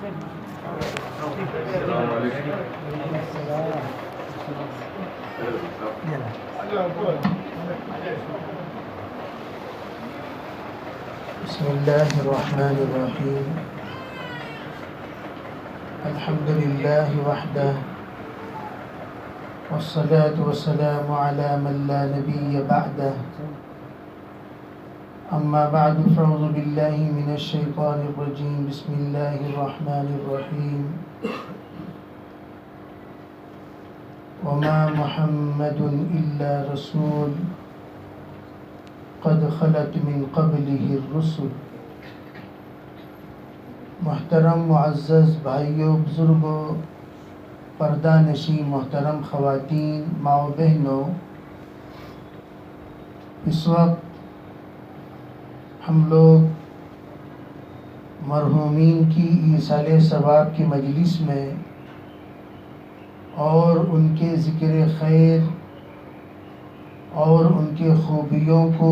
بسم اللہ الرحمن الرحیم الحمد للہ وحدہ والصلاة والسلام على من لا نبی بعدہ اما بعد فاعوذ باللہ من الشیطان الرجیم بسم اللہ الرحمن الرحیم وما محمد الا رسول قد خلت من قبله الرسل۔ محترم معزز بھائیوں، بزرگوں، پردہ نشین محترم خواتین، ماں و بہنوں، اس وقت ہم لوگ مرحومین کی ایصال ثواب کی مجلس میں اور ان کے ذکر خیر اور ان کے خوبیوں کو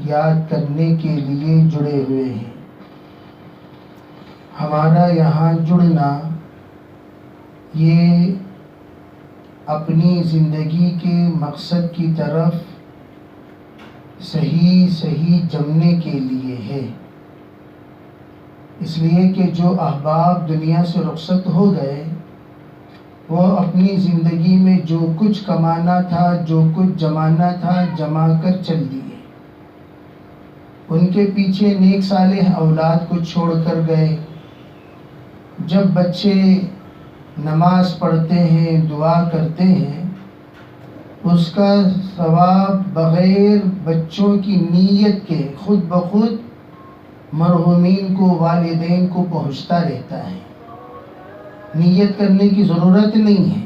یاد کرنے کے لیے جڑے ہوئے ہیں۔ ہمارا یہاں جڑنا یہ اپنی زندگی کے مقصد کی طرف صحیح جمنے کے لیے ہے، اس لیے کہ جو احباب دنیا سے رخصت ہو گئے وہ اپنی زندگی میں جو کچھ کمانا تھا، جو کچھ جمانا تھا، جما کر چل دیے۔ ان کے پیچھے نیک صالح اولاد کو چھوڑ کر گئے۔ جب بچے نماز پڑھتے ہیں، دعا کرتے ہیں، اس کا ثواب بغیر بچوں کی نیت کے خود بخود مرحومین کو، والدین کو پہنچتا رہتا ہے۔ نیت کرنے کی ضرورت نہیں ہے۔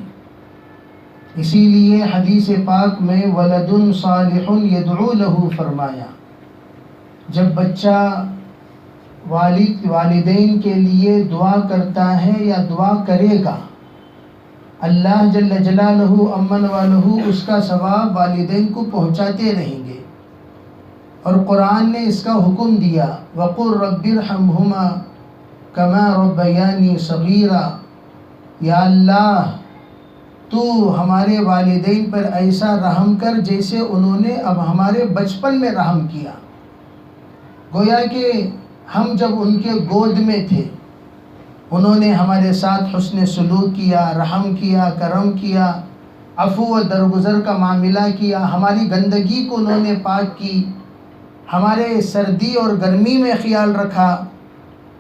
اسی لیے حدیث پاک میں ولد صالح یدعو لہ فرمایا، جب بچہ والدین کے لیے دعا کرتا ہے یا دعا کرے گا، اللہ جل جلالہ امن والہ اس کا ثواب والدین کو پہنچاتے رہیں گے۔ اور قرآن نے اس کا حکم دیا، وقل رب ارحمہما کما ربیانی صغیرا، یا اللہ تو ہمارے والدین پر ایسا رحم کر جیسے انہوں نے اب ہمارے بچپن میں رحم کیا۔ گویا کہ ہم جب ان کے گود میں تھے انہوں نے ہمارے ساتھ حسن سلوک کیا، رحم کیا، کرم کیا، عفو و درگزر کا معاملہ کیا، ہماری گندگی کو انہوں نے پاک کی، ہمارے سردی اور گرمی میں خیال رکھا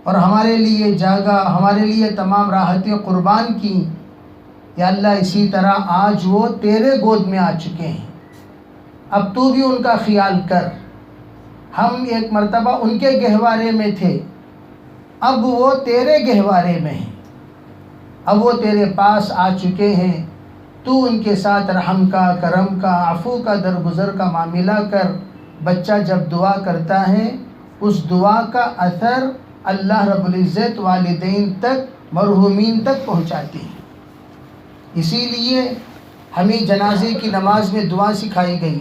اور ہمارے لیے جاگا، ہمارے لیے تمام راحتیں قربان کی۔ یا اللہ اسی طرح آج وہ تیرے گود میں آ چکے ہیں، اب تو بھی ان کا خیال کر۔ ہم ایک مرتبہ ان کے گہوارے میں تھے، اب وہ تیرے گہوارے میں ہیں، اب وہ تیرے پاس آ چکے ہیں، تو ان کے ساتھ رحم کا، کرم کا، عفو کا، درگزر کا معاملہ کر۔ بچہ جب دعا کرتا ہے اس دعا کا اثر اللہ رب العزت والدین تک، مرحومین تک پہنچاتی ہے۔ اسی لیے ہمیں جنازے کی نماز میں دعا سکھائی گئی،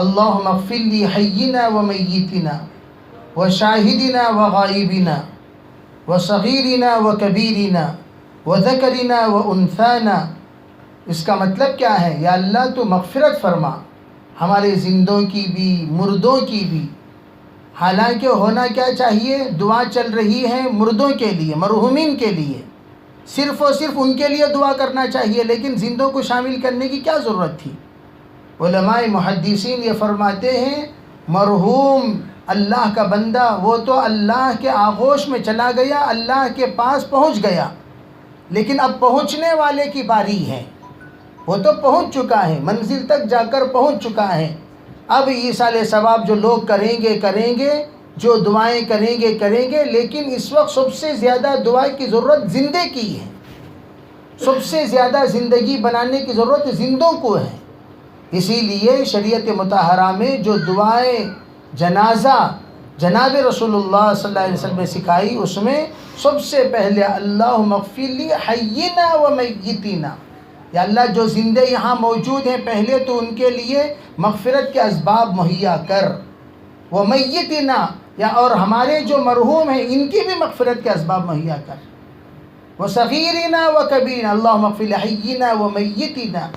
اللہم اغفر لی حینا و میتنا و شاہدنا و غائبنا و صغیرنا و کبیرنا و ذکرنا و انثانا۔ اس کا مطلب کیا ہے؟ یا اللہ تو مغفرت فرما ہمارے زندوں کی بھی، مردوں کی بھی۔ حالانکہ ہونا کیا چاہیے؟ دعا چل رہی ہے مردوں کے لیے، مرحومین کے لیے، صرف اور صرف ان کے لیے دعا کرنا چاہیے، لیکن زندوں کو شامل کرنے کی کیا ضرورت تھی؟ علماء محدثین یہ فرماتے ہیں مرحوم اللہ کا بندہ وہ تو اللہ کے آغوش میں چلا گیا، اللہ کے پاس پہنچ گیا، لیکن اب پہنچنے والے کی باری ہے۔ وہ تو پہنچ چکا ہے، منزل تک جا کر پہنچ چکا ہے۔ اب ایصال ثواب جو لوگ کریں گے، جو دعائیں کریں گے، لیکن اس وقت سب سے زیادہ دعا کی ضرورت زندے کی ہے، سب سے زیادہ زندگی بنانے کی ضرورت زندوں کو ہے۔ اسی لیے شریعت مطہرہ میں جو دعائیں جنازہ جناب رسول اللہ صلی اللہ علیہ وسلم نے سکھائی، اس میں سب سے پہلے اللہم اغفر لی حینا و میتنا، یا اللہ جو زندے یہاں موجود ہیں پہلے تو ان کے لیے مغفرت کے اسباب مہیا کر، ومیتنا، یا اور ہمارے جو مرحوم ہیں ان کی بھی مغفرت کے اسباب مہیا کر۔ وصغیرنا وکبیرنا اللہم اغفر لحینا ومیتنا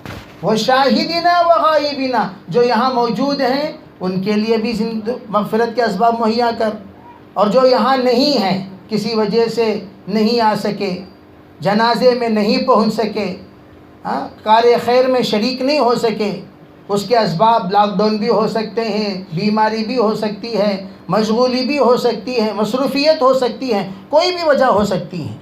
وشاہدنا وغائبنا، جو یہاں موجود ہیں ان کے لیے بھی مغفرت کے اسباب مہیا کر، اور جو یہاں نہیں ہیں کسی وجہ سے نہیں آ سکے، جنازے میں نہیں پہنچ سکے، کار خیر میں شریک نہیں ہو سکے، اس کے اسباب لاک ڈاؤن بھی ہو سکتے ہیں، بیماری بھی ہو سکتی ہے، مشغولی بھی ہو سکتی ہے، مصروفیت ہو سکتی ہے، کوئی بھی وجہ ہو سکتی ہے،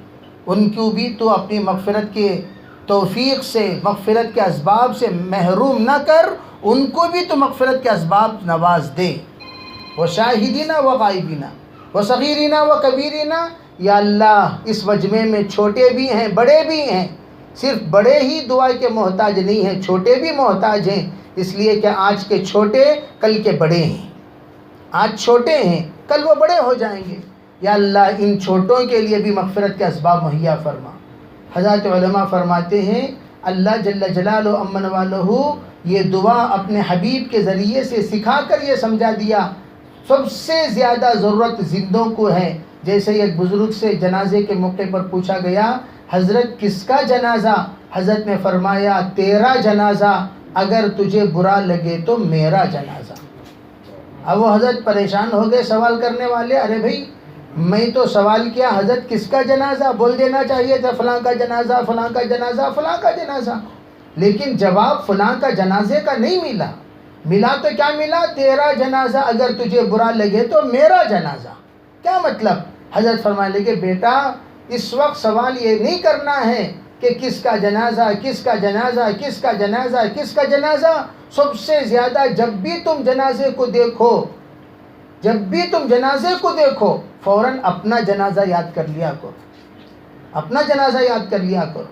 ان کو بھی تو اپنی مغفرت کے توفیق سے، مغفرت کے اسباب سے محروم نہ کر، ان کو بھی تو مغفرت کے اسباب نواز دے۔ وشاہدینا وغائبینا وصغیرنا وکبیرنا، یا اللہ اس مجمع میں چھوٹے بھی ہیں بڑے بھی ہیں، صرف بڑے ہی دعا کے محتاج نہیں ہیں، چھوٹے بھی محتاج ہیں، اس لیے کہ آج کے چھوٹے کل کے بڑے ہیں، آج چھوٹے ہیں کل وہ بڑے ہو جائیں گے۔ یا اللہ ان چھوٹوں کے لیے بھی مغفرت کے اسباب مہیا فرما۔ حضرات علماء فرماتے ہیں اللہ جل جلالہ امن والہ یہ دعا اپنے حبیب کے ذریعے سے سکھا کر یہ سمجھا دیا سب سے زیادہ ضرورت زندوں کو ہے۔ جیسے ایک بزرگ سے جنازے کے موقع پر پوچھا گیا حضرت کس کا جنازہ؟ حضرت نے فرمایا تیرا جنازہ، اگر تجھے برا لگے تو میرا جنازہ۔ اب وہ حضرت پریشان ہو گئے سوال کرنے والے، ارے بھائی میں تو سوال کیا حضرت کس کا جنازہ، بول دینا چاہیے تھا فلاں کا جنازہ فلاں کا جنازہ فلاں کا جنازہ، لیکن جواب فلاں کا جنازے کا نہیں ملا، ملا تو کیا ملا؟ تیرا جنازہ اگر تجھے برا لگے تو میرا جنازہ۔ کیا مطلب؟ حضرت فرمانے لگے بیٹا اس وقت سوال یہ نہیں کرنا ہے کہ کس کا جنازہ کس کا جنازہ کس کا جنازہ کس کا جنازہ، سب سے زیادہ جب بھی تم جنازے کو دیکھو، جب بھی تم جنازے کو دیکھو فوراً اپنا جنازہ یاد کر لیا کرو، اپنا جنازہ یاد کر لیا کرو۔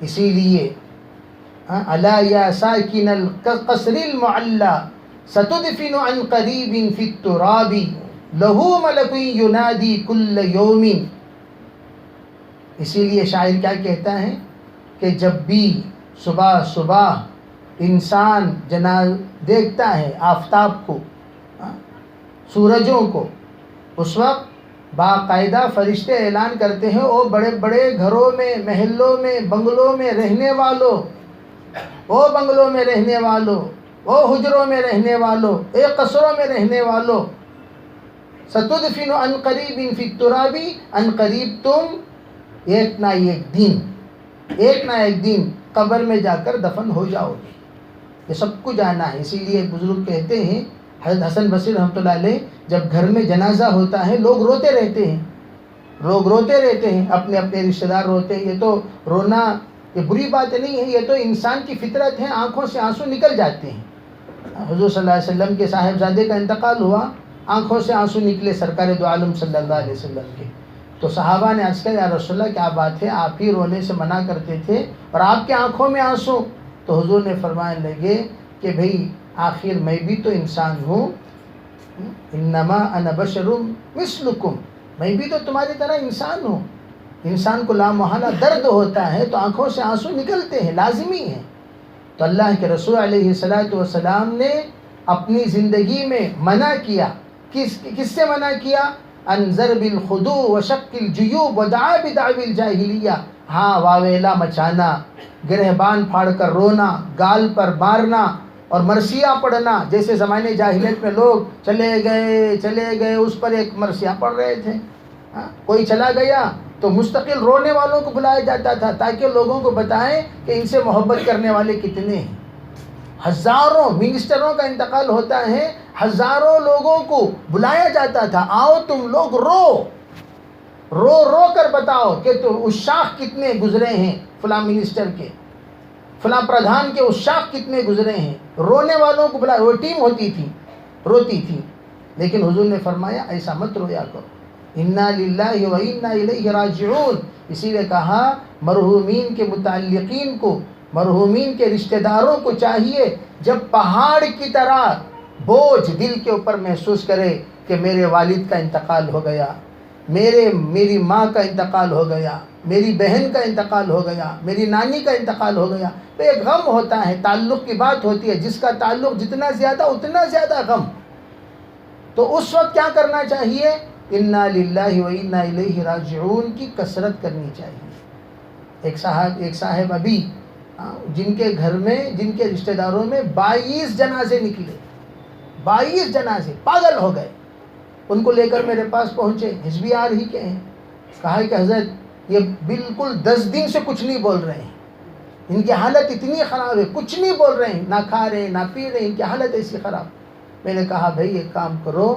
اسی لیے الا یا ساکن القصر المعلی ستدفن عن قریب فی التراب لہو ملک ینادی کل یوم۔ اسی لیے شاعر کیا کہتا ہے کہ جب بھی صبح صبح انسان دیکھتا ہے آفتاب کو، سورجوں کو، اس وقت باقاعدہ فرشتے اعلان کرتے ہیں او بڑے بڑے گھروں میں، محلوں میں، بنگلوں میں رہنے والوں، او بنگلوں میں رہنے والوں، او حجروں میں رہنے والوں، اے قصروں میں رہنے والوں، ستدفن عن قریب فی التراب، عن قریب تم ایک نہ ایک دن قبر میں جا کر دفن ہو جاؤ گے، یہ سب کو جانا ہے۔ اسی لیے ایک بزرگ کہتے ہیں حضرت حسن بصری رحمۃ اللہ علیہ، جب گھر میں جنازہ ہوتا ہے لوگ روتے رہتے ہیں، لوگ روتے رہتے ہیں، اپنے اپنے رشتہ دار روتے ہیں۔ یہ تو رونا یہ بری بات نہیں ہے، یہ تو انسان کی فطرت ہے، آنکھوں سے آنسو نکل جاتے ہیں۔ حضور صلی اللہ علیہ وسلم کے صاحبزادے کا انتقال ہوا، آنکھوں سے آنسو نکلے سرکار دو عالم صلی اللہ علیہ وسلم کے۔ تو صحابہ نے عرض کیا یا رسول اللہ کیا بات ہے، آپ ہی رونے سے منع کرتے تھے اور آپ کے آنکھوں میں آنسو؟ تو حضور نے فرمانے لگے کہ بھئی آخر میں بھی تو انسان ہوں، انما انا بشر مثلکم، میں بھی تو تمہاری طرح انسان ہوں، انسان کو لامحالہ درد ہوتا ہے تو آنکھوں سے آنسو نکلتے ہیں، لازمی ہیں۔ تو اللہ کے رسول علیہ السلام نے اپنی زندگی میں منع کیا، کس سے منع کیا؟ ان ضرب الخدو وشق الجیوب ودعا بدعوی الجاہلیہ، ہاں واویلا مچانا، گرہبان پھاڑ کر رونا، گال پر مارنا اور مرثیہ پڑھنا، جیسے زمانے جاہلیت میں لوگ چلے گئے اس پر ایک مرثیہ پڑھ رہے تھے، کوئی چلا گیا تو مستقل رونے والوں کو بلایا جاتا تھا تاکہ لوگوں کو بتائیں کہ ان سے محبت کرنے والے کتنے ہیں۔ ہزاروں منسٹروں کا انتقال ہوتا ہے، ہزاروں لوگوں کو بلایا جاتا تھا، آؤ تم لوگ رو کر بتاؤ کہ تو عشاق کتنے گزرے ہیں فلاں منسٹر کے، فلاں پردھان کے عشاق کتنے گزرے ہیں، رونے والوں کو بلایا۔ وہ ٹیم ہوتی تھی، روتی تھی، لیکن حضور نے فرمایا ایسا مت رویا کرو، انا للہ و انا الیہ راجعون۔ اسی لیے کہا مرحومین کے متعلقین کو، مرحومین کے رشتہ داروں کو چاہیے جب پہاڑ کی طرح بوجھ دل کے اوپر محسوس کرے کہ میرے والد کا انتقال ہو گیا، میری ماں کا انتقال ہو گیا، میری بہن کا انتقال ہو گیا، میری نانی کا انتقال ہو گیا، تو ایک غم ہوتا ہے، تعلق کی بات ہوتی ہے، جس کا تعلق جتنا زیادہ اتنا زیادہ غم۔ تو اس وقت کیا کرنا چاہیے؟ انا للہ و انا الیہ راجعون کی کثرت کرنی چاہیے۔ ایک صاحب ابھی جن کے گھر میں، جن کے رشتہ داروں میں 22 جنازے نکلے، 22 جنازے، پاگل ہو گئے۔ ان کو لے کر میرے پاس پہنچے، حزبی آر ہی کے ہیں، کہا کہ حضرت یہ بالکل 10 دن سے کچھ نہیں بول رہے ہیں، ان کی حالت اتنی خراب ہے، کچھ نہیں بول رہے ہیں، نہ کھا رہے ہیں نہ پی رہے ہیں، ان کی حالت ایسی خراب۔ میں نے کہا بھائی ایک کام کرو،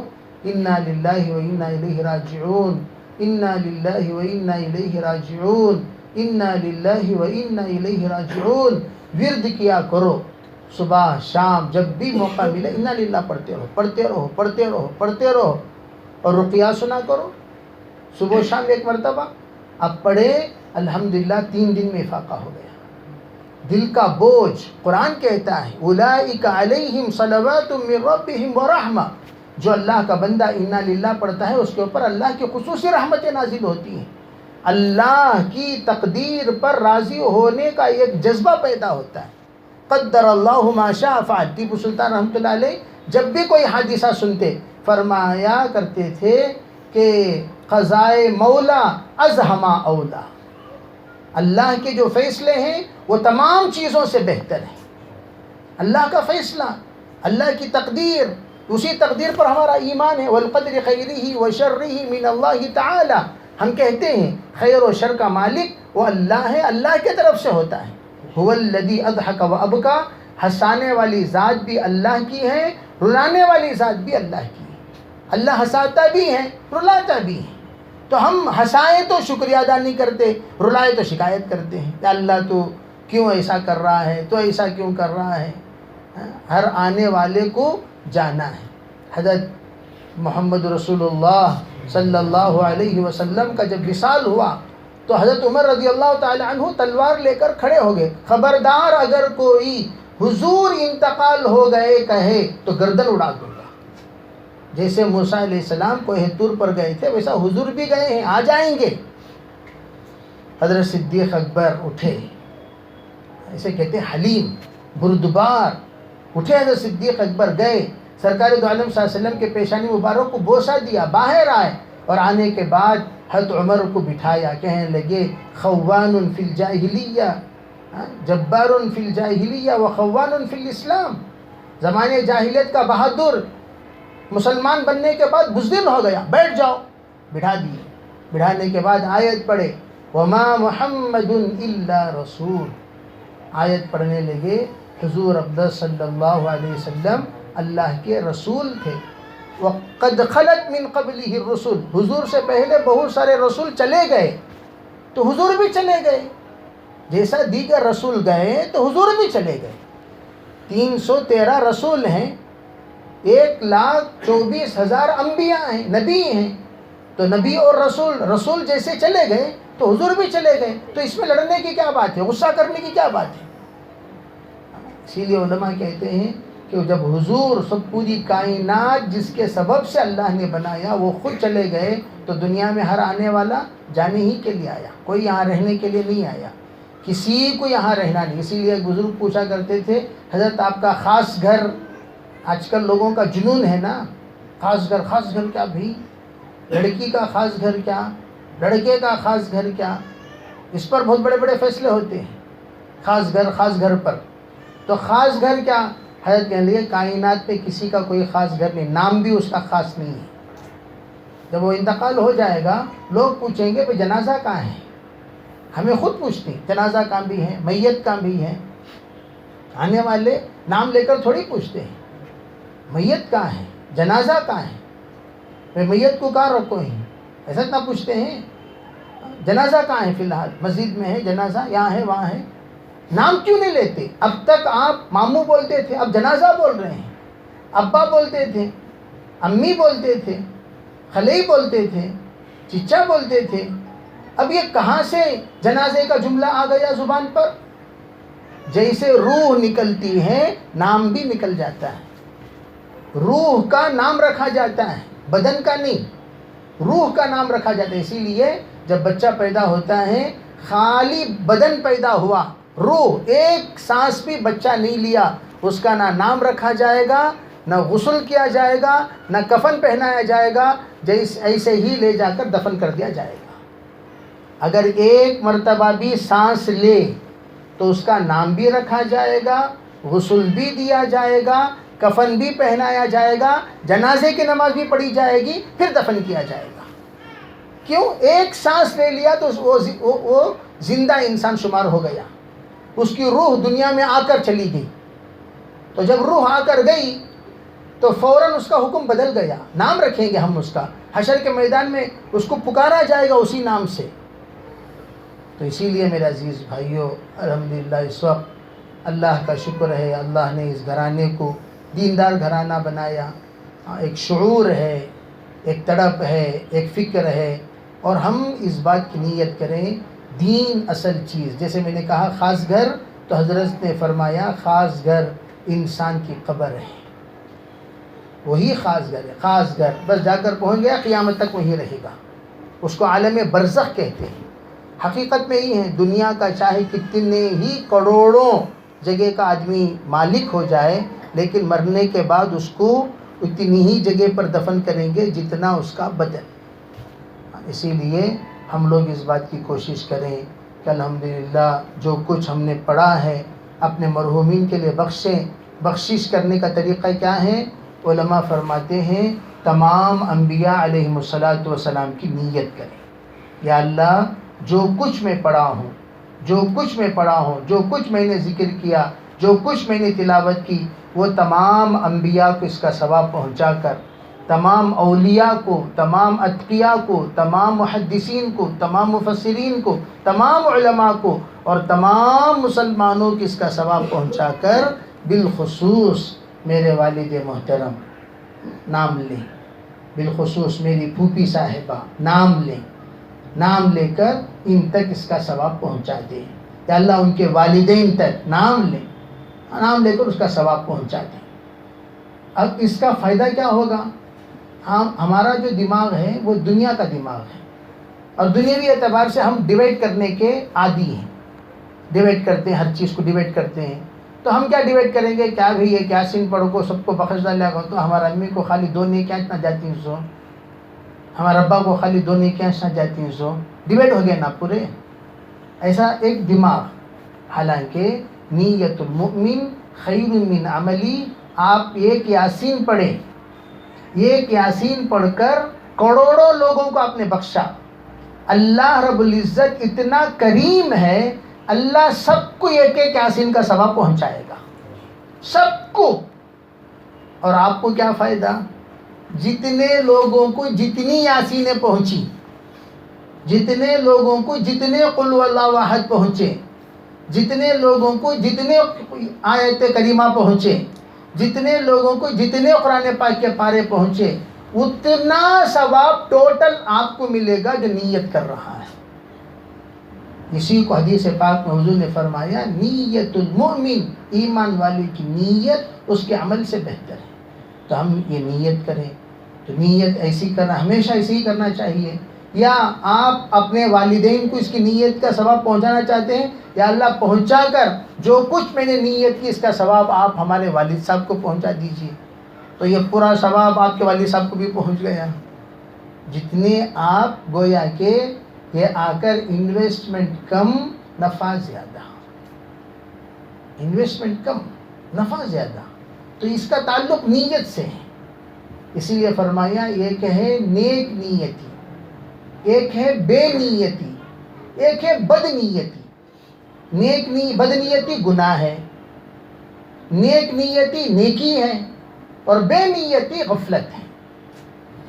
انا للہ و انا الیہ راجعون، انا للہ و انا الیہ راجعون، انا للہ و انا الیہ راجعون ورد کیا کرو، صبح شام جب بھی موقع ملے انا للہ پڑھتے رہو، پڑھتے رہو، پڑھتے رہو، پڑھتے رہو، اور رقیہ سنا کرو صبح و شام ایک مرتبہ۔ اب پڑھے، الحمدللہ 3 دن میں افاقہ ہو گیا۔ دل کا بوجھ، قرآن کہتا ہے اولئک علیہم صلوات من ربہم ورحمہ، جو اللہ کا بندہ انا للہ پڑھتا ہے اس کے اوپر اللہ کی خصوصی رحمتیں نازل ہوتی ہیں، اللہ کی تقدیر پر راضی ہونے کا ایک جذبہ پیدا ہوتا ہے۔ قدر اللہ ما شاء فعل، ٹیپو سلطان رحمۃ اللہ علیہ جب بھی کوئی حادثہ سنتے فرمایا کرتے تھے کہ قضائے مولا از ہما اولا، اللہ کے جو فیصلے ہیں وہ تمام چیزوں سے بہتر ہیں۔ اللہ کا فیصلہ، اللہ کی تقدیر، اسی تقدیر پر ہمارا ایمان ہے۔ والقدر خیرہ و شرہ من اللہ تعالی، ہم کہتے ہیں خیر و شر کا مالک وہ اللہ ہے، اللہ کی طرف سے ہوتا ہے۔ هو الذی اضحک و ابکا، ہنسانے والی ذات بھی اللہ کی ہے، رلانے والی ذات بھی اللہ کی ہے۔ اللہ ہنساتا بھی ہے، رلاتا بھی ہے، تو ہم ہنسائیں تو شکریہ ادا نہیں کرتے، رلائے تو شکایت کرتے ہیں کہ اللہ تو کیوں ایسا کر رہا ہے، تو ایسا کیوں کر رہا ہے۔ ہر آنے والے کو جانا ہے۔ حضرت محمد رسول اللہ صلی اللہ علیہ وسلم کا جب وصال ہوا تو حضرت عمر رضی اللہ تعالی عنہ تلوار لے کر کھڑے ہو گئے، خبردار اگر کوئی حضور انتقال ہو گئے کہے تو گردن اڑا دوں گا۔ جیسے موسیٰ علیہ السلام کوہ طور پر گئے تھے ویسا حضور بھی گئے ہیں، آ جائیں گے۔ حضرت صدیق اکبر اٹھے، اسے کہتے ہیں حلیم، بردبار، اٹھے حضرت صدیق اکبر گئے، سرکار دو عالم صلی اللہ علیہ وسلم کے پیشانی مبارک کو بوسہ دیا، باہر آئے، اور آنے کے بعد حضرت عمر کو بٹھایا، کہنے لگے خوان فی الجاہلیہ، جبار فی الجاہلیہ و خوان فی الاسلام، زمانے جاہلیت کا بہادر مسلمان بننے کے بعد بزدل ہو گیا، بیٹھ جاؤ، بٹھا دیے۔ بٹھانے کے بعد آیت پڑھے وما محمد الا رسول، آیت پڑھنے لگے حضور اقدس صلی اللہ علیہ وسلم اللہ کے رسول تھے۔ وقد خلت من قبلہ الرسل، حضور سے پہلے بہت سارے رسول چلے گئے تو حضور بھی چلے گئے، جیسا دیگر رسول گئے تو حضور بھی چلے گئے۔ 313 رسول ہیں، 1,24,000 انبیاء ہیں، نبی ہیں، تو نبی اور رسول جیسے چلے گئے تو حضور بھی چلے گئے، تو اس میں لڑنے کی کیا بات ہے، غصہ کرنے کی کیا بات ہے۔ اسی لیے علماء کہتے ہیں کہ جب حضور سب پوری کائنات جس کے سبب سے اللہ نے بنایا وہ خود چلے گئے تو دنیا میں ہر آنے والا جانے ہی کے لیے آیا، کوئی یہاں رہنے کے لیے نہیں آیا، کسی کو یہاں رہنا نہیں۔ اسی لیے ایک بزرگ پوچھا کرتے تھے حضرت آپ کا خاص گھر، آج کل لوگوں کا جنون ہے نا، خاص گھر کیا بھی، لڑکی کا خاص گھر کیا، لڑکے کا خاص گھر کیا، اس پر بہت بڑے بڑے فیصلے ہوتے ہیں، خاص گھر پر۔ تو خاص گھر کیا، حضرت کہنے لگے کائنات پہ کسی کا کوئی خاص گھر نہیں، نام بھی اس کا خاص نہیں ہے۔ جب وہ انتقال ہو جائے گا لوگ پوچھیں گے کہ جنازہ کہاں ہے، ہمیں خود پوچھتے ہیں جنازہ کہاں بھی ہے، میت کہاں بھی ہے، آنے والے نام لے کر تھوڑی پوچھتے ہیں میت کہاں ہے، جنازہ کہاں ہے، میں میت کو کہاں رکھو ہیں، ایسا نہ پوچھتے ہیں۔ جنازہ کہاں ہے، فی الحال مسجد میں ہے جنازہ، یہاں ہے وہاں ہے، نام کیوں نہیں لیتے؟ اب تک آپ ماموں بولتے تھے، اب جنازہ بول رہے ہیں، ابا بولتے تھے، امی بولتے تھے، خلئی بولتے تھے، چچا بولتے تھے، اب یہ کہاں سے جنازے کا جملہ آ گیا زبان پر؟ جیسے روح نکلتی ہے نام بھی نکل جاتا ہے، روح کا نام رکھا جاتا ہے، بدن کا نہیں، روح کا نام رکھا جاتا ہے۔ اسی لیے جب بچہ پیدا ہوتا ہے خالی بدن پیدا ہوا، روح ایک سانس بھی بچہ نہیں لیا، اس کا نہ نام رکھا جائے گا نہ غسل کیا جائے گا، نہ کفن پہنایا جائے گا، ایسے ہی لے جا کر دفن کر دیا جائے گا۔ اگر ایک مرتبہ بھی سانس لے تو اس کا نام بھی رکھا جائے گا، غسل بھی دیا جائے گا، کفن بھی پہنایا جائے گا، جنازے کی نماز بھی پڑھی جائے گی، پھر دفن کیا جائے گا۔ کیوں؟ ایک سانس لے لیا تو وہ زندہ انسان شمار ہو گیا، اس کی روح دنیا میں آ کر چلی گئی۔ تو جب روح آ کر گئی تو فوراً اس کا حکم بدل گیا، نام رکھیں گے ہم اس کا، حشر کے میدان میں اس کو پکارا جائے گا اسی نام سے۔ تو اسی لیے میرے عزیز بھائیوں، الحمدللہ اس وقت اللہ کا شکر ہے، اللہ نے اس گھرانے کو دیندار گھرانہ بنایا۔ ایک شعور ہے، ایک تڑپ ہے، ایک فکر ہے، اور ہم اس بات کی نیت کریں دین اصل چیز۔ جیسے میں نے کہا خاص گھر، تو حضرت نے فرمایا خاص گھر انسان کی قبر ہے، وہی خاص گھر ہے۔ خاص گھر بس جا کر پہنچ گیا، قیامت تک وہیں رہے گا، اس کو عالم برزخ کہتے ہیں۔ حقیقت میں یہ ہے، دنیا کا چاہے کتنے ہی کروڑوں جگہ کا آدمی مالک ہو جائے، لیکن مرنے کے بعد اس کو اتنی ہی جگہ پر دفن کریں گے جتنا اس کا بدن۔ اسی لیے ہم لوگ اس بات کی کوشش کریں کہ الحمدللہ جو کچھ ہم نے پڑھا ہے اپنے مرحومین کے لیے بخشیں۔ بخشش کرنے کا طریقہ کیا ہے؟ علماء فرماتے ہیں تمام انبیاء علیہم الصلاۃ والسلام کی نیت کریں، یا اللہ جو کچھ میں پڑھا ہوں، جو کچھ میں پڑھا ہوں، جو کچھ میں نے ذکر کیا، جو کچھ میں نے تلاوت کی، وہ تمام انبیاء کو اس کا ثواب پہنچا کر، تمام اولیاء کو، تمام اتقیاء کو، تمام محدثین کو، تمام مفسرین کو، تمام علماء کو اور تمام مسلمانوں کو اس کا ثواب پہنچا کر، بالخصوص میرے والد محترم نام لیں، بالخصوص میری پھوپھی صاحبہ نام لیں، نام لے کر ان تک اس کا ثواب پہنچا دیں، یا اللہ ان کے والدین تک نام لیں، نام لے کر اس کا ثواب پہنچا دیں۔ اب اس کا فائدہ کیا ہوگا؟ ہمارا جو دماغ ہے وہ دنیا کا دماغ ہے، اور دنیاوی اعتبار سے ہم ڈیویٹ کرنے کے عادی ہیں، ڈیویٹ کرتے ہیں، ہر چیز کو ڈیویٹ کرتے ہیں۔ تو ہم کیا ڈیویٹ کریں گے؟ کیا بھئی یہ کیا سن پڑھو کو سب کو بخش ڈالے گا، تو ہمارا امی کو خالی دو نیکیاں نہ جاتی ہیں سو، ہمارے ابا کو خالی دو نیکیاں نہ جاتی ہیں سو، ڈیویٹ ہو گئے نا پورے۔ ایسا ایک دماغ، حالانکہ نیت المؤمن خیر من عملی، آپ ایک یاسین پڑھیں، ایک یاسین پڑھ کر کروڑوں لوگوں کو آپ نے بخشا۔ اللہ رب العزت اتنا کریم ہے، اللہ سب کو ایک ایک یاسین کا ثواب پہنچائے گا، سب کو۔ اور آپ کو کیا فائدہ؟ جتنے لوگوں کو جتنی یاسینیں پہنچی، جتنے لوگوں کو جتنے قل واللہ احد پہنچے، جتنے لوگوں کو جتنے آیت کریمہ پہنچے، جتنے لوگوں کو جتنے قرآن پاک کے پارے پہنچے، اتنا ثواب ٹوٹل آپ کو ملے گا جو نیت کر رہا ہے۔ اسی کو حدیث پاک میں حضور نے فرمایا نیت المؤمن، ایمان والے کی نیت اس کے عمل سے بہتر ہے۔ تو ہم یہ نیت کریں، تو نیت ایسی کرنا، ہمیشہ ایسے ہی کرنا چاہیے۔ یا آپ اپنے والدین کو اس کی نیت کا ثواب پہنچانا چاہتے ہیں، یا اللہ پہنچا کر جو کچھ میں نے نیت کی اس کا ثواب آپ ہمارے والد صاحب کو پہنچا دیجیے، تو یہ پورا ثواب آپ کے والد صاحب کو بھی پہنچ گیا۔ جتنے آپ گویا کہ یہ آ کر انویسٹمنٹ کم نفع زیادہ، انویسٹمنٹ کم نفع زیادہ، تو اس کا تعلق نیت سے ہے۔ اسی لیے فرمایا ایک ہے نیک نیتی، ایک ہے بے نیتی، ایک ہے بد نیتی۔ بد نیتی گناہ ہے، نیک نیتی نیکی ہے، اور بے نیتی غفلت ہے۔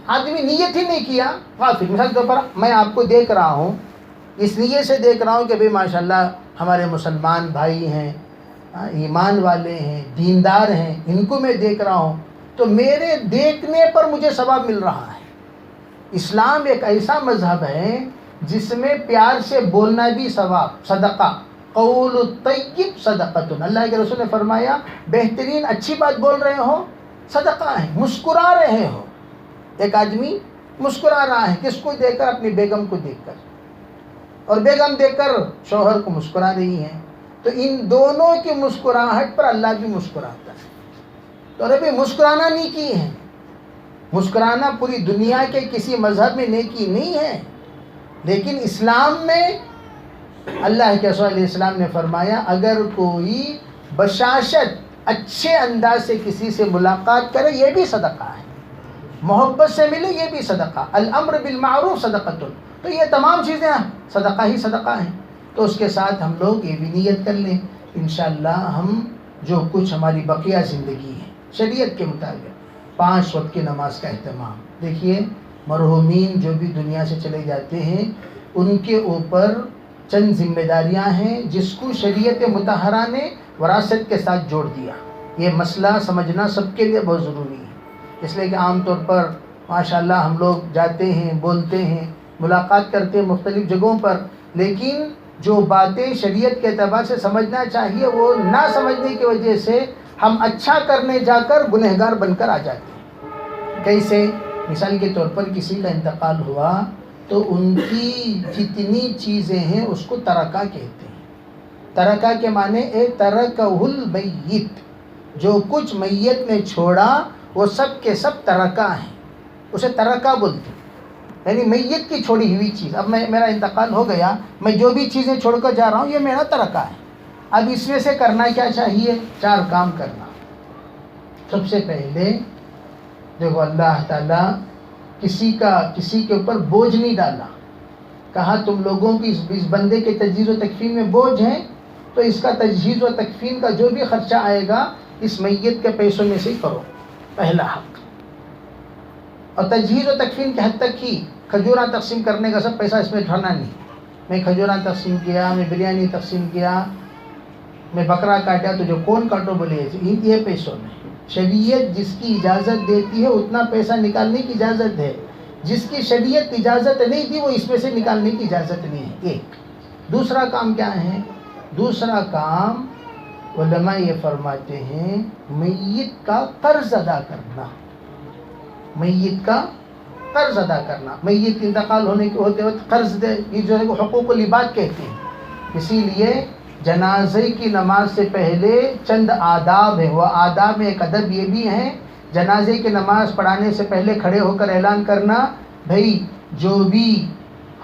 آدمی نیت ہی نہیں کیا، غافل۔ مثال کے طور پر میں آپ کو دیکھ رہا ہوں، اس نیت سے دیکھ رہا ہوں کہ بھئی ماشاءاللہ ہمارے مسلمان بھائی ہیں، ایمان والے ہیں، دیندار ہیں، ان کو میں دیکھ رہا ہوں، تو میرے دیکھنے پر مجھے ثواب مل رہا ہے۔ اسلام ایک ایسا مذہب ہے جس میں پیار سے بولنا بھی ثواب، صدقہ، قول الطیب صدقۃ۔ اللہ کے رسول نے فرمایا بہترین اچھی بات بول رہے ہو صدقہ ہے، مسکرا رہے ہو۔ ایک آدمی مسکرا رہا ہے، کس کو دیکھ کر؟ اپنی بیگم کو دیکھ کر، اور بیگم دیکھ کر شوہر کو مسکرا رہی ہیں، تو ان دونوں کی مسکراہٹ پر اللہ بھی مسکراتا ہے۔ تو ارے بھائی مسکرانا نیکی ہے، مسکرانا پوری دنیا کے کسی مذہب میں نیکی نہیں ہے، لیکن اسلام میں اللہ کے رسول علیہ السلام نے فرمایا اگر کوئی بشاشت اچھے انداز سے کسی سے ملاقات کرے یہ بھی صدقہ ہے، محبت سے ملے یہ بھی صدقہ، الامر بالمعروف صدقۃ، تو یہ تمام چیزیں صدقہ ہی صدقہ ہیں۔ تو اس کے ساتھ ہم لوگ یہ بھی نیت کر لیں انشاءاللہ ہم جو کچھ ہماری بقیہ زندگی ہے شریعت کے مطابق 5 وقت کی نماز کا اہتمام، دیکھیے مرحومین جو بھی دنیا سے چلے جاتے ہیں ان کے اوپر چند ذمہ داریاں ہیں جس کو شریعت مطہرہ نے وراثت کے ساتھ جوڑ دیا۔ یہ مسئلہ سمجھنا سب کے لیے بہت ضروری ہے، اس لیے کہ عام طور پر ماشاءاللہ ہم لوگ جاتے ہیں، بولتے ہیں، ملاقات کرتے ہیں مختلف جگہوں پر، لیکن جو باتیں شریعت کے اعتبار سے سمجھنا چاہیے وہ نہ سمجھنے کی وجہ سے ہم اچھا کرنے جا کر گنہگار بن کر آ جاتے ہیں۔ کیسے؟ مثال کے طور پر کسی کا انتقال ہوا تو ان کی جتنی چیزیں ہیں اس کو ترکہ کہتے ہیں۔ ترکہ کے معنی ترکہ المیت، جو کچھ میت نے چھوڑا وہ سب کے سب ترکہ ہیں، اسے ترکہ بولتے ہیں، یعنی میت کی چھوڑی ہوئی چیز۔ اب میرا انتقال ہو گیا، میں جو بھی چیزیں چھوڑ کر جا رہا ہوں یہ میرا ترکہ ہے۔ اب اس میں سے کرنا کیا چاہیے؟ 4 کام کرنا۔ سب سے پہلے دیکھو اللہ تعالیٰ کسی کے اوپر بوجھ نہیں ڈالا، کہا تم لوگوں کی اس بندے کے تجہیز و تکفین میں بوجھ ہے تو اس کا تجہیز و تکفین کا جو بھی خرچہ آئے گا اس میت کے پیسوں میں سے ہی کرو، پہلا حق۔ اور تجہیز و تکفین کے حد تک ہی، کھجوراں تقسیم کرنے کا سب پیسہ اس میں ڈھانا نہیں، میں کھجوراں تقسیم کیا، میں بریانی تقسیم کیا، میں بکرا کاٹا تو جو کون کاٹو بولے یہ پیسوں میں۔ شریعت جس کی اجازت دیتی ہے اتنا پیسہ نکالنے کی اجازت ہے، جس کی شریعت اجازت نہیں دی وہ اس میں سے نکالنے کی اجازت نہیں ہے۔ ایک دوسرا کام کیا ہے؟ دوسرا کام علماء یہ فرماتے ہیں میت کا قرض ادا کرنا، میت کا قرض ادا کرنا۔ میت انتقال ہوتے وقت قرض دے، یہ جو ہے وہ حقوق العباد کہتے ہیں۔ اسی لیے جنازے کی نماز سے پہلے چند آداب ہیں، وہ آداب میں ایک ادب یہ بھی ہے جنازے کی نماز پڑھانے سے پہلے کھڑے ہو کر اعلان کرنا بھائی جو بھی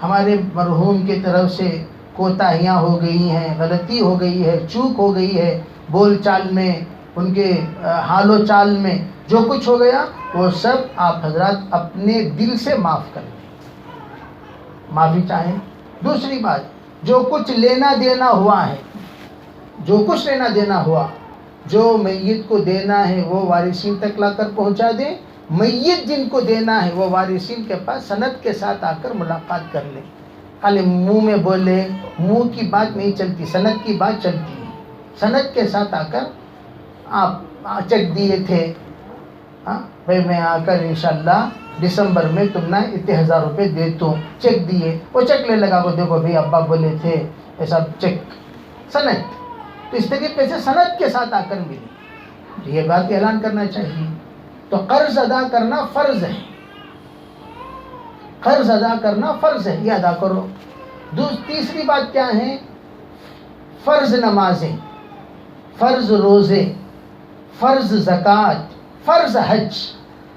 ہمارے مرحوم کی طرف سے کوتاہیاں ہو گئی ہیں، غلطی ہو گئی ہے، چوک ہو گئی ہے، بول چال میں، ان کے حال و چال میں جو کچھ ہو گیا وہ سب آپ حضرات اپنے دل سے معاف کر دیں، معافی چاہیں۔ دوسری بات جو کچھ لینا دینا ہوا ہے، جو کچھ لینا دینا ہوا، جو میت کو دینا ہے وہ وارثین تک لا کر پہنچا دیں، میت جن کو دینا ہے وہ وارثین کے پاس سند کے ساتھ آ کر ملاقات کر لیں۔ خالی منہ میں بولے، منہ کی بات نہیں چلتی، سند کی بات چلتی ہے۔ سند کے ساتھ آ کر آپ چیک دیے تھے، ہاں بھائی میں آ کر انشاءاللہ دسمبر میں تم نا اتنے 1000 روپے دیتا ہوں، چیک دیے، وہ چیک لے لگا کو دیکھو بھائی ابا بولے تھے ایسا چیک، سند، تو اس طریقے سے سند کے ساتھ آ کر ملی، یہ بات اعلان کرنا چاہیے۔ تو قرض ادا کرنا فرض ہے، قرض ادا کرنا فرض ہے، یہ ادا کرو۔ تیسری بات کیا ہے؟ فرض نمازیں، فرض روزے، فرض زکوٰۃ، فرض حج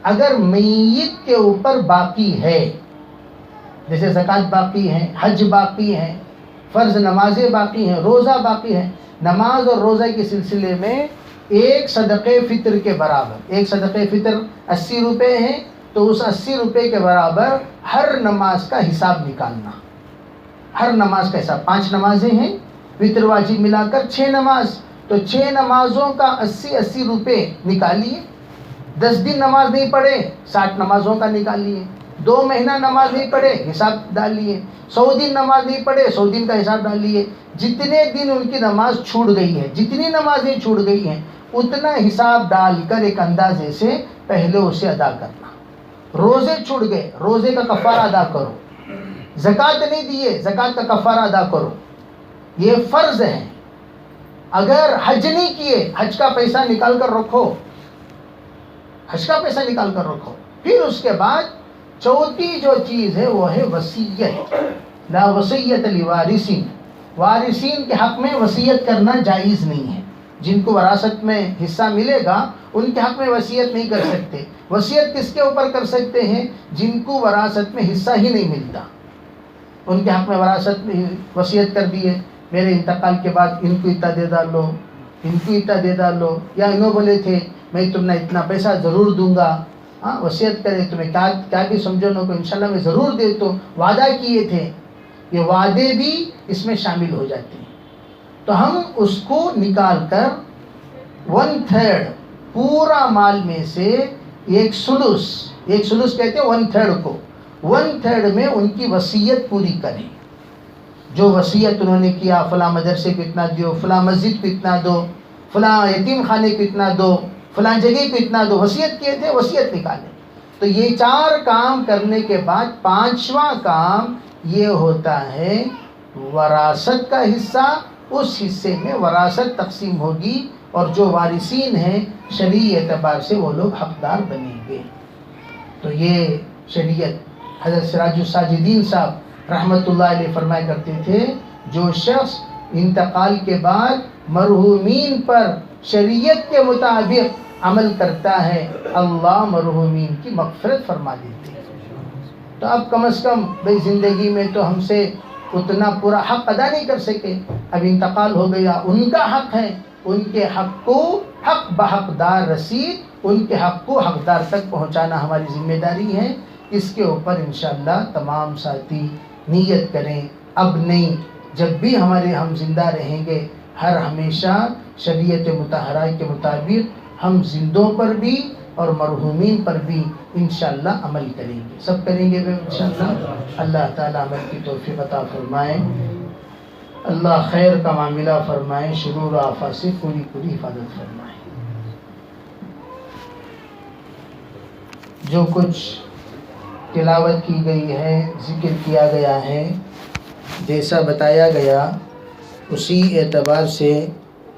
اگر میت کے اوپر باقی ہے، جیسے زکوٰۃ باقی ہے، حج باقی ہے، فرض نمازیں باقی ہیں، روزہ باقی ہے، نماز اور روزہ کے سلسلے میں ایک صدقے فطر کے برابر، ایک صدقے فطر 80 روپے ہیں تو اس 80 روپے کے برابر ہر نماز کا حساب نکالنا، ہر نماز کا حساب۔ 5 نمازیں ہیں، فطر واجب ملا کر 6 نماز، تو 6 نمازوں کا 80 روپے نکالیے۔ 10 دن نماز نہیں پڑھے 60 نمازوں کا نکالیے، 2 مہینہ نماز نہیں پڑھے حساب ڈالیے، 100 دن نماز نہیں پڑھے 100 دن کا حساب ڈالیے۔ جتنے دن ان کی نماز چھوٹ گئی ہے، جتنی نمازیں چھوٹ گئی ہیں اتنا حساب ڈال کر ایک اندازے سے پہلے اسے ادا کرنا۔ روزے چھوٹ گئے، روزے کا کفارہ ادا کرو۔ زکوٰۃ نہیں دیے، زکوٰۃ کا کفارہ ادا کرو، یہ فرض ہے۔ اگر حج نہیں کیے، حج کا پیسہ نکال کر رکھو، حج کا پیسہ نکال کر رکھو۔ پھر اس کے بعد چوتھی جو چیز ہے وہ ہے وصیت، لا وصیت لوارثین، وارثین کے حق میں وصیت کرنا جائز نہیں ہے۔ جن کو وراثت میں حصہ ملے گا ان کے حق میں وصیت نہیں کر سکتے. وصیت کس کے اوپر کر سکتے ہیں؟ جن کو وراثت میں حصہ ہی نہیں ملتا. ان کے حق میں وراثت میں وصیت کر دی ہے، میرے انتقال کے بعد ان کو اتنا دے ڈالو، ان کو اتنا دے ڈالو، یا انہوں بولے تھے میں تمہیں اتنا پیسہ ضرور دوں گا. ہاں، وصیت کرے تمہیں کیا بھی سمجھو نہ کو انشاءاللہ میں ضرور دیتا ہوں، وعدہ کیے تھے، یہ وعدے بھی اس میں شامل ہو جاتے ہیں. تو ہم اس کو نکال کر 1/3 پورا مال میں سے ایک سلس کہتے ہیں 1/3 کو، 1/3 میں ان کی وصیت پوری کریں. جو وصیت انہوں نے کیا فلاں مدرسے کو اتنا دو، فلاں مسجد کو اتنا دو، فلاں یتیم خانے کو اتنا دو، فلاں جگہ کو اتنا دو، وصیت کیے تھے، وصیت نکالیں. تو یہ 4 کام کرنے کے بعد 5واں کام یہ ہوتا ہے وراثت کا حصہ. اس حصے میں وراثت تقسیم ہوگی اور جو وارثین ہیں شرعی اعتبار سے وہ لوگ حقدار بنیں گے. تو یہ شریعت حضرت سراج الساجدین صاحب رحمۃ اللہ علیہ فرمایا کرتے تھے، جو شخص انتقال کے بعد مرحومین پر شریعت کے مطابق عمل کرتا ہے اللہ مرحومین کی مغفرت فرما دیتے ہیں. تو اب کم از کم بھائی زندگی میں تو ہم سے اتنا پورا حق ادا نہیں کر سکے، اب انتقال ہو گیا، ان کا حق ہے، ان کے حق کو حق بحقدار رسید، ان کے حق کو حقدار تک پہنچانا ہماری ذمہ داری ہے. اس کے اوپر انشاءاللہ تمام ساتھی نیت کریں، اب نہیں جب بھی ہم زندہ رہیں گے ہر ہمیشہ شریعت مطہرہ کے مطابق ہم زندوں پر بھی اور مرحومین پر بھی انشاءاللہ عمل کریں گے. سب کریں گے انشاءاللہ. اللہ تعالیٰ عمل کی توفیق عطا فرمائے، اللہ خیر کا معاملہ فرمائے، شرور و آفات سے پوری حفاظت فرمائے. جو کچھ تلاوت کی گئی ہے، ذکر کیا گیا ہے، جیسا بتایا گیا اسی اعتبار سے